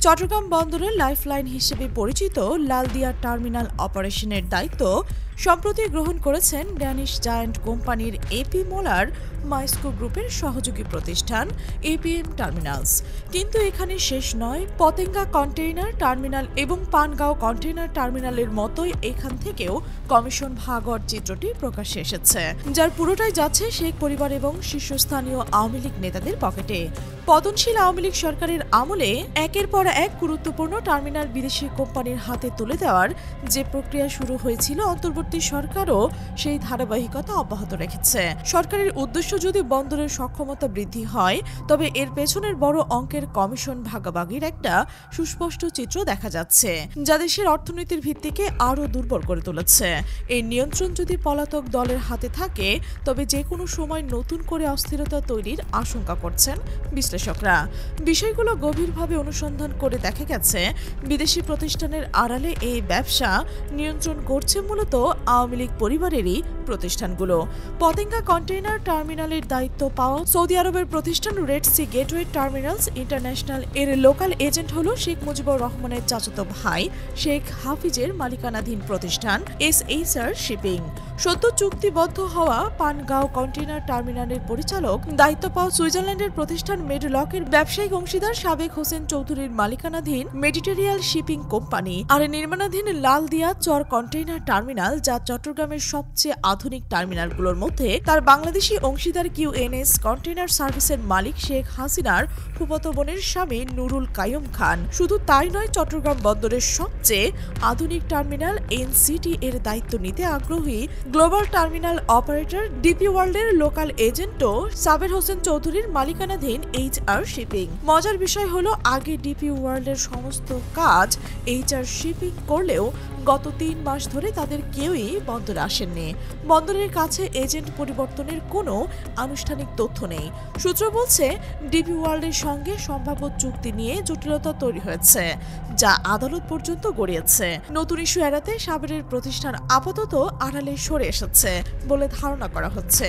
চট্টগ্রাম বন্দরের লাইফলাইন হিসেবে পরিচিত লালদিয়া টার্মিনাল অপারেশনের দায়িত্ব সম্প্রতি গ্রহণ করেছেন ড্যানিশ জায়ান্ট কোম্পানির এপি মোলার মাইস্কো গ্রুপের সহযোগী প্রতিষ্ঠান এপিএম টার্মিনালস। কিন্তু এখানে শেষ নয়। পতেঙ্গা কন্টেইনার টার্মিনাল এবং পানগাঁও কন্টেইনার টার্মিনালের মতোই এখান থেকেও কমিশন ভাগর চিত্রটি প্রকাশ্যে এসেছে, যার পুরোটাই যাচ্ছে শেখ পরিবার এবং শীর্ষস্থানীয় আওয়ামী লীগ নেতাদের পকেটে। পতনশীল আওয়ামী লীগ সরকারের আমলে একের পর এক গুরুত্বপূর্ণ টার্মিনাল বিদেশি কোম্পানির হাতে তুলে দেওয়ার যে প্রক্রিয়া শুরু হয়েছিল, অন্তর্বর্তী সরকারও সেই ধারাবাহিকতা অব্যাহত রেখেছে। সরকারের উদ্দেশ্য যদি বন্দরের সক্ষমতা বৃদ্ধি হয়, তবে এর পেছনের বড় অঙ্কের কমিশন ভাগাভাগির একটা সুস্পষ্ট চিত্র দেখা যাচ্ছে, যা দেশের অর্থনীতির ভিত্তিকে আরও দুর্বল করে তুলেছে। এই নিয়ন্ত্রণ যদি পলাতক দলের হাতে থাকে, তবে যে কোনো সময় নতুন করে অস্থিরতা তৈরির আশঙ্কা করছেন বিশ্লেষকরা। বিষয়গুলো গভীরভাবে অনুসন্ধান করে দেখা গেছে, বিদেশি প্রতিষ্ঠানের আড়ালে এই ব্যবসা নিয়ন্ত্রণ করছে মূলত আওয়ামী লীগ পরিবারেরই প্রতিষ্ঠানগুলো। পতেঙ্গা কন্টেইনার টার্মিনালের দায়িত্ব পাওয়া সৌদি আরবের প্রতিষ্ঠান Red Sea Gateway Terminals International এর লোকাল এজেন্ট হল শেখ মুজিবুর রহমানের চাচাতো ভাই শেখ হাফিজের মালিকানাধীন প্রতিষ্ঠান এসএইচআর শিপিং। সদ্য চুক্তিবদ্ধ হওয়া পানগাঁও কন্টেইনার টার্মিনালের পরিচালক দায়িত্ব পাওয়া সুইজারল্যান্ডের প্রতিষ্ঠান মেডলকের ব্যবসায়িক অংশীদার সাবেক হোসেন চৌধুরীর মালিকানাধীন মেডিটেরিয়াল শিপিং কোম্পানি। আর নির্মাণাধীন লালদিয়া চর কন্টেইনার টার্মিনাল, যা চট্টগ্রামের সবচেয়ে আধুনিক টার্মিনালগুলোর মধ্যে, তার বাংলাদেশি অংশীদার কিউএনএস কন্টেইনার সার্ভিসের মালিক শেখ হাসিনার ফুফাতো বোনের স্বামী নুরুল কাইয়ুম খান। শুধু তাই নয়, চট্টগ্রাম বন্দরের সবচেয়ে আধুনিক টার্মিনাল এনসিটি এর দায়িত্ব নিতে আগ্রহী গ্লোবাল টার্মিনাল অপারেটর ডিপি ওয়ার্ল্ডের লোকাল এজেন্টও সাবের হোসেন চৌধুরীর মালিকানাধীন এইচআর শিপিং। মজার বিষয় হলো, আগে ডিপি ওয়ার্ল্ডের সমস্ত কাজ এইচআর শিপিং করলেও গত 3 মাস ধরে তাদের কেউই বন্দরে আসেননি। বন্দরের কাছে এজেন্ট পরিবর্তনের কোনো আনুষ্ঠানিক তথ্য নেই। সূত্র বলছে, ডিপি ওয়ার্ল্ডের সঙ্গে সম্ভাব্য চুক্তি নিয়ে জটিলতা তৈরি হয়েছে, যা আদালত পর্যন্ত গড়িয়েছে। নতুন ইস্যু এড়াতে সাবেরের প্রতিষ্ঠান আপাতত আড়ালে সরে এসেছে বলে ধারণা করা হচ্ছে।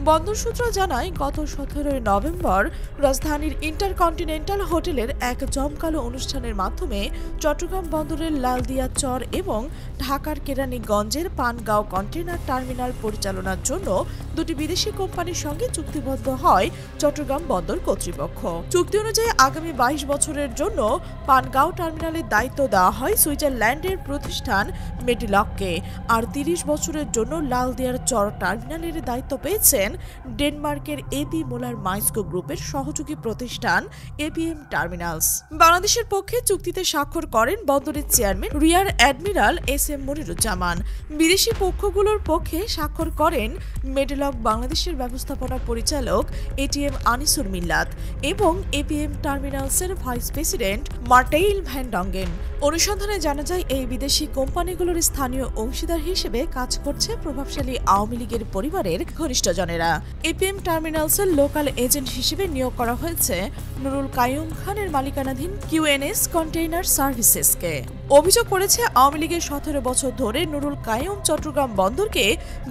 বন্দর সূত্র জানায়, গত 17 নভেম্বর রাজধানীর ইন্টারকন্টিনেন্টাল হোটেলের এক জমকালো অনুষ্ঠানের মাধ্যমে চট্টগ্রাম বন্দরের লালদিয়া চর এবং ঢাকার কেরানীগঞ্জের পানগাঁও কন্টেইনার টার্মিনাল পরিচালনার জন্য দুটি বিদেশি কোম্পানির সঙ্গে চুক্তিবদ্ধ হয় চট্টগ্রাম বন্দর কর্তৃপক্ষ। চুক্তি অনুযায়ী আগামী 22 বছরের জন্য পানগাঁও টার্মিনালের দায়িত্ব দেওয়া হয় সুইজারল্যান্ডের প্রতিষ্ঠান মেডিলককে, আর 30 বছরের জন্য লালদিয়ার চর টার্মিনালের দায়িত্ব পেয়েছেন ডেনমার্কের এপি মোলার মাইস্কো গ্রুপের সহযোগী প্রতিষ্ঠান এপিএম টার্মিনালস। বাংলাদেশের পক্ষে চুক্তিতে স্বাক্ষর করেন বন্দরের chairman rear admiral S M Moniruzzaman. বিদেশি পক্ষগুলোর পক্ষে স্বাক্ষর করেন মেডলক বাংলাদেশের ব্যবস্থাপনা পরিচালক এটিএম আনিসুর মিল্লাত এবং এপিএম টার্মিনালসের ভাইস প্রেসিডেন্ট মার্টেইল ভ্যান ডঙ্গেন। অনুসন্ধানে জানা যায়, এই বিদেশি কোম্পানিগুলোর স্থানীয় অংশীদার হিসেবে কাজ করছে প্রভাবশালী আওয়ামী লীগের পরিবারের ঘনিষ্ঠজনেরা। এপিএম টার্মিনালসের লোকাল এজেন্ট হিসেবে নিয়োগ করা হয়েছে নুরুল কাইয়ুম খানের মালিকানাধীন কিউএনএস কন্টেইনার সার্ভিসেসকে। অভিযোগ করেছে, আওয়ামী লীগের 17 বছর ধরে নুরুল কাইয়ুম চট্টগ্রাম বন্দরকে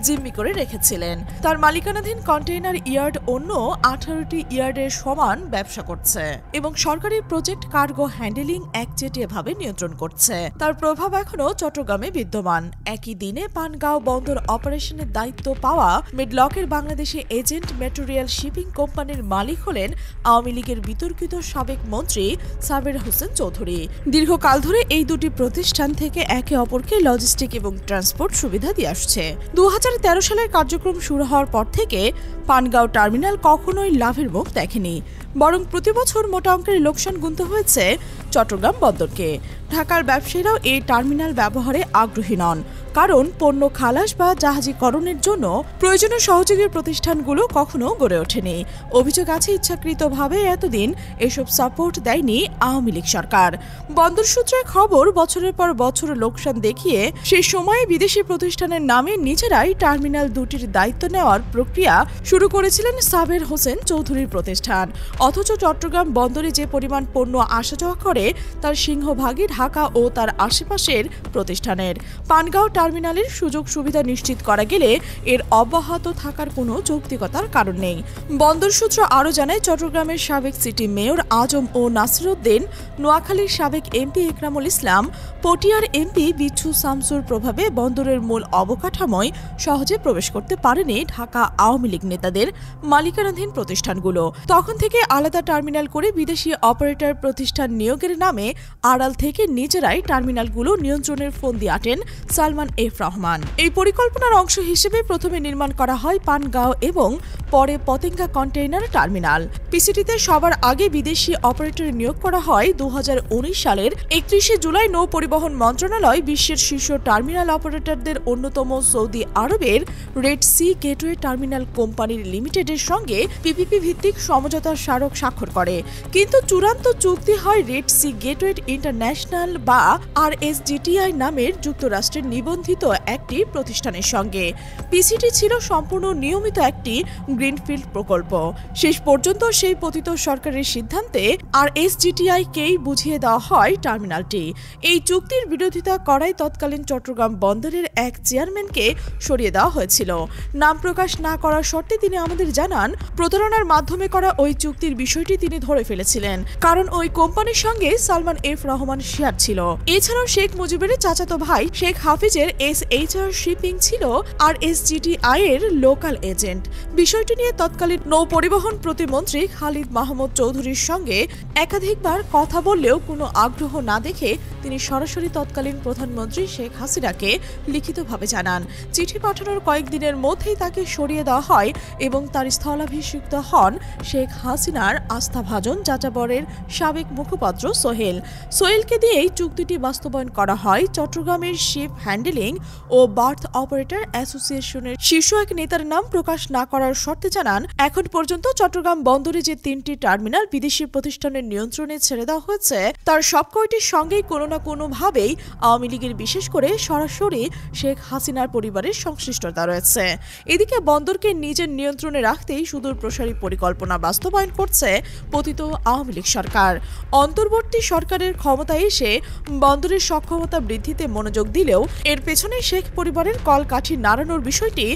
জিম্মি করে রেখেছিলেন। তার মালিকানাধীন কন্টেইনার ইয়ার্ড অন্য 18টি ইয়ার্ডের সমান ব্যবসা করছে এবং সরকারি প্রজেক্ট কার্গো হ্যান্ডেলিং একচেটিয়াভাবে নিয়ন্ত্রণ করছে। তার প্রভাব এখনো চট্টগ্রামে বিদ্যমান। একই দিনে পানগাঁও বন্দর অপারেশনের দায়িত্ব পাওয়া মিডলকের বাংলাদেশি এজেন্ট মেটেরিয়াল শিপিং কোম্পানির মালিক হলেন আওয়ামী লীগের বিতর্কিত সাবেক মন্ত্রী সাবের হোসেন চৌধুরী। দীর্ঘকাল ধরে এই দুটি প্রতিষ্ঠান থেকে একে অপরকে লজিস্টিক এবং ট্রান্সপোর্ট সুবিধা দিয়ে আসছে। 2013 সালের কার্যক্রম শুরু হওয়ার পর থেকে পানগাঁও টার্মিনাল কখনোই লাভের মুখ দেখেনি, বরং প্রতি বছর মোটা অঙ্কের লোকসান গুনতে হয়েছে চট্টগ্রাম বন্দরকে। ঢাকার ব্যবসায়ীরাও এই টার্মিনাল ব্যবহারে আগ্রহী নন, কারণ পণ্য খালাস বা জাহাজীকরণের জন্য প্রয়োজনীয় সহযোগী প্রতিষ্ঠানগুলো কখনো গড়ে ওঠেনি। অভিযোগ আছে, ইচ্ছাকৃতভাবে এতদিন এসব সাপোর্ট দেয়নি আওয়ামী লীগ সরকার। বন্দর সূত্রে খবর, বছরের পর বছর লোকসান দেখিয়ে সেই সময়ে বিদেশি প্রতিষ্ঠানের নামে নিজেরাই টার্মিনাল দুটির দায়িত্ব নেওয়ার প্রক্রিয়া শুরু করেছিলেন সাবের হোসেন চৌধুরীর প্রতিষ্ঠান। অথচ চট্টগ্রাম বন্দরে যে পরিমাণ পণ্য আসা যাওয়া করে, তার সিংহভাগই ঢাকা ও তার আশেপাশের প্রতিষ্ঠানের। পানগাঁও টার্মিনালের সুযোগ সুবিধা নিশ্চিত করা গেলে এর অব্যাহত থাকার কোনো যৌক্তিকতার কারণ নেই। বন্দর সূত্র আরও জানায়, চট্টগ্রামের সাবেক সিটি মেয়র আজম ও নাসিরউদ্দিন, নোয়াখালীর সাবেক এমপি ইকরামুল ইসলাম, পটিয়ার এমপি বিচ্ছু শামসুর প্রভাবে বন্দরের মূল অবকাঠামোয় সহজে প্রবেশ করতে পারেনি ঢাকা আওয়ামী লীগ নেতাদের মালিকানাধীন প্রতিষ্ঠানগুলো। তখন থেকে আলাদা টার্মিনাল করে বিদেশি অপারেটর প্রতিষ্ঠান নিয়োগের নামে আড়াল থেকে নিজেরাই টার্মিনালগুলো নিয়ন্ত্রণের ফন্দি আটেন সালমান এফ রহমান। এই পরিকল্পনার অংশ হিসেবে প্রথমে নির্মাণ করা হয় পানগাঁও এবং পরে পতেঙ্গা কন্টেইনার টার্মিনাল। পিসিটিতে সবার আগে বিদেশি অপারেটর নিয়োগ করা হয় 2019 সালের 31 জুলাই। নৌ পরিবহন মন্ত্রণালয় বিশ্বের শীর্ষ টার্মিনাল অপারেটরদের অন্যতম সৌদি আরবের রেড সি গেটওয়ে টার্মিনাল কোম্পানির লিমিটেডের সঙ্গে পিপিপি ভিত্তিক সমঝোতার স্মারক স্বাক্ষর করে, কিন্তু চূড়ান্ত চুক্তি হয় রেড সি গেটওয়ে ইন্টারন্যাশনাল বা RSGTI নামের যুক্তরাষ্ট্রের নিবন্ধিত একটি প্রতিষ্ঠানের সঙ্গে। পিসিটি ছিল সম্পূর্ণ নিয়মিত একটি গ্রিনফিল্ড প্রকল্প। শেষ পর্যন্ত সেই পতিত সরকারের সিদ্ধান্তে RSGTI-কেই বুঝিয়ে দেওয়া হয় টার্মিনালটি। এই চুক্তির বিরোধিতা করায় তৎকালীন চট্টগ্রাম বন্দরের এক চেয়ারম্যানকে সরিয়ে দেওয়া হয়েছিল। নাম প্রকাশ না করার শর্তে তিনি আমাদের জানান, প্রতারণার মাধ্যমে করা ওই চুক্তির বিষয়টি তিনি ধরে ফেলেছিলেন, কারণ ওই কোম্পানির সঙ্গে সালমান এফ রহমান শেয়ার ছিল। এছাড়াও শেখ মুজিবের চাচাতো ভাই শেখ হাফিজের SHR শিপিং ছিল RSGTI-এর লোকাল এজেন্ট। বিষয়টি নিয়ে তৎকালীন নৌ পরিবহন প্রতিমন্ত্রী খালিদ মাহমুদ চৌধুরীর সঙ্গে একাধিকবার কথা বললেও কোনো আগ্রহ না দেখে তিনি সরাসরি তৎকালীন প্রধানমন্ত্রী শেখ হাসিনাকে লিখিতভাবে জানান। চিঠি পাঠানোর কয়েকদিনের মধ্যেই তাকে সরিয়ে দেওয়া হয় এবং তার স্থলাভিষিক্ত হন শেখ হাসিনার আস্থাভাজন যাযাবরের সাবেক মুখপাত্র সোহেলকে দিয়েই চুক্তিটি বাস্তবায়ন করা হয়। চট্টগ্রামের শিপ হ্যান্ডেলিং ও বার্থ অপারেটর অ্যাসোসিয়েশনের শীর্ষ এক নেতার নাম প্রকাশ না করার শর্তে জানান, এখন পর্যন্ত চট্টগ্রাম বন্দরে যে 3টি টার্মিনাল বিদেশি প্রতিষ্ঠানের নিয়ন্ত্রণে ছেড়ে দেওয়া হয়েছে তার সবকয়টির সঙ্গেই কোনো না কোনোভাবেই আওয়ামী লীগের, বিশেষ করে সরাসরি শেখ হাসিনার পরিবারের সংশ্লিষ্টতা রয়েছে। এদিকে বন্দরকে নিজের নিয়ন্ত্রণে রাখতেই সুদূর প্রসারী পরিকল্পনা বাস্তবায়ন করছে পতিত আওয়ামী লীগ সরকার। অন্তর্বর্তী সরকারের ক্ষমতায় এসে বন্দরের সক্ষমতা বৃদ্ধিতে মনোযোগ দিলেও এর পেছনে শেখ পরিবারের কলকাঠি নাড়ানোর বিষয়টি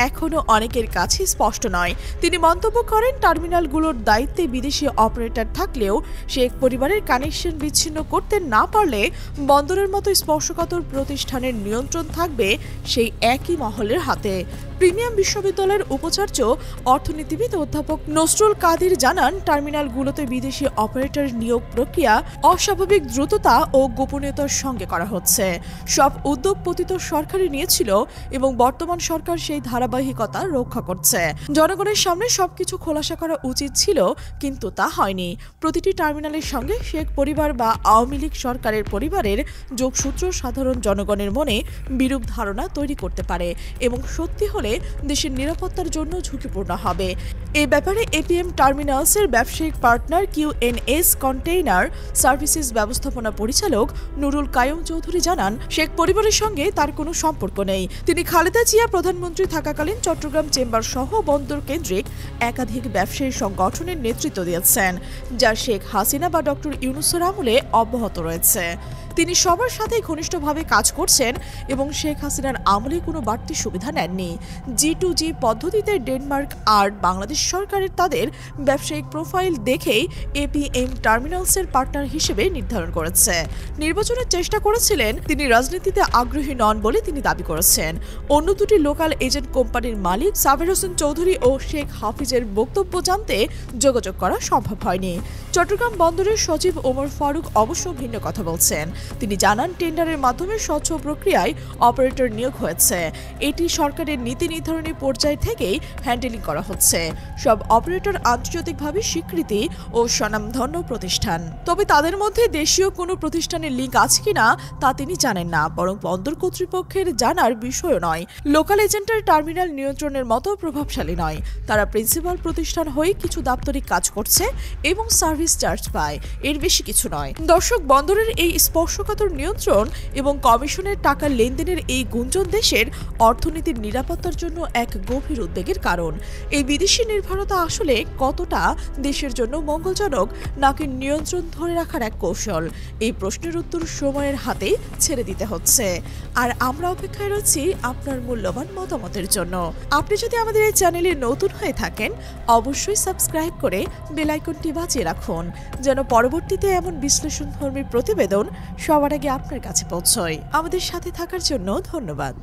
এখনও অনেকের কাছে স্পষ্ট নয়। তিনি মন্তব্য করেন, টার্মিনালগুলোর দায়িত্বে বিদেশি অপারেটর থাকলেও শেখ পরিবারের কানেকশন বিচ্ছিন্ন করতে না পারলে বন্দরের মতো স্পর্শকাতর প্রতিষ্ঠানের নিয়ন্ত্রণ থাকবে সেই একই মহলের হাতে। প্রিমিয়াম বিশ্ববিদ্যালয়ের উপাচার্য অর্থনীতিবিদ অধ্যাপক নসরুল কাদির জানান, টার্মিনালগুলোতে বিদেশি অপারেটর নিয়োগ প্রক্রিয়া অস্বাভাবিক দ্রুততা ও গোপনীয়তার সঙ্গে করা হচ্ছে। সব উদ্যোগ পতিত সরকারই নিয়েছিল এবং বর্তমান সরকার সেই ধারাবাহিকতা রক্ষা করছে। জনগণের সামনে সবকিছু খোলাসা করা উচিত ছিল, কিন্তু তা হয়নি। প্রতিটি টার্মিনালের সঙ্গে শেখ পরিবার বা আওয়ামী লীগ সরকারের পরিবারের যোগসূত্র সাধারণ জনগণের মনে বিরূপ ধারণা তৈরি করতে পারে এবং সত্যি হলে দেশের নিরাপত্তার জন্য ঝুঁকিপূর্ণ হবে। এ ব্যাপারে এপিএম টার্মিনালসের ব্যবসায়িক পার্টনার QNS কন্টেইনার সার্ভিসেস ব্যবস্থাপনা পরিচালক নুরুল কায়ুম চৌধুরী জানান, শেখ পরিবারের সঙ্গে তার কোনো সম্পর্ক নেই। তিনি খালেদা জিয়া প্রধানমন্ত্রী থাকাকালীন চট্টগ্রাম চেম্বার সহ বন্দর কেন্দ্রিক একাধিক ব্যবসায়ী সংগঠনের নেতৃত্ব দিয়েছেন, যা শেখ হাসিনা বা ডক্টর ইউনূসের আমলে অব্যাহত রয়েছে। তিনি সবার সাথে ঘনিষ্ঠভাবে কাজ করছেন এবং শেখ হাসিনার আমলে কোনো বাড়তি সুবিধা নেননি। G2G পদ্ধতিতে ডেনমার্ক আর বাংলাদেশ সরকারের তাদের ব্যবসায়িক প্রোফাইল দেখেই এপিএম টার্মিনালসের পার্টনার হিসেবে নির্ধারণ করেছে। নির্বাচনের চেষ্টা করেছিলেন, তিনি রাজনীতিতে আগ্রহী নন বলে তিনি দাবি করেছেন। অন্য দুটি লোকাল এজেন্ট কোম্পানির মালিক সাবের হোসেন চৌধুরী ও শেখ হাফিজের বক্তব্য জানতে যোগাযোগ করা সম্ভব হয়নি। চট্টগ্রাম বন্দরের সচিব ওমর ফারুক অবশ্য ভিন্ন কথা বলছেন। তিনি জানান, টেন্ডারের মাধ্যমে স্বচ্ছ প্রক্রিয়ায় অপারেটর নিয়োগ হয়েছে। এটি সরকারের নীতি নির্ধারণী পর্যায় থেকেই হ্যান্ডেলিং করা হচ্ছে। সব অপারেটর আন্তর্জাতিকভাবে স্বীকৃতি ও স্বনামধন্য প্রতিষ্ঠান, তবে তাদের মধ্যে দেশীয় কোনো প্রতিষ্ঠানের লিঙ্ক আছে কিনা তা তিনি জানেন না, বরং বন্দর কর্তৃপক্ষের জানার বিষয়ও নয়। লোকাল এজেন্টের টার্মিনাল নিয়ন্ত্রণের মতো প্রভাবশালী নয়। তারা প্রিন্সিপাল প্রতিষ্ঠান হয়ে কিছু দাপ্তরিক কাজ করছে এবং সার্ভিস চার্জ পায়, এর বেশি কিছু নয়। দর্শক, বন্দরের এই স্পর্শ স্পর্শকাতর নিয়ন্ত্রণ এবং কমিশনের টাকা লেনদেনের এই গুঞ্জন দেশের অর্থনীতির নিরাপত্তার জন্য এক গভীর উদ্বেগের কারণ। এই বিদেশি নির্ভরতা আসলে কতটা দেশের জন্য মঙ্গলজনক, নাকি নিয়ন্ত্রণ ধরে রাখার এক কৌশল? এই প্রশ্নের উত্তর সময়ের হাতেই ছেড়ে দিতে হচ্ছে। আর আমরা অপেক্ষায় রয়েছি আপনার মূল্যবান মতামতের জন্য। আপনি যদি আমাদের এই চ্যানেলে নতুন হয়ে থাকেন, অবশ্যই সাবস্ক্রাইব করে বেল আইকনটি বাজিয়ে রাখুন, যেন পরবর্তীতে এমন বিশ্লেষণধর্মী প্রতিবেদন সবার আগে আপনার কাছে পৌঁছয়। আমাদের সাথে থাকার জন্য ধন্যবাদ।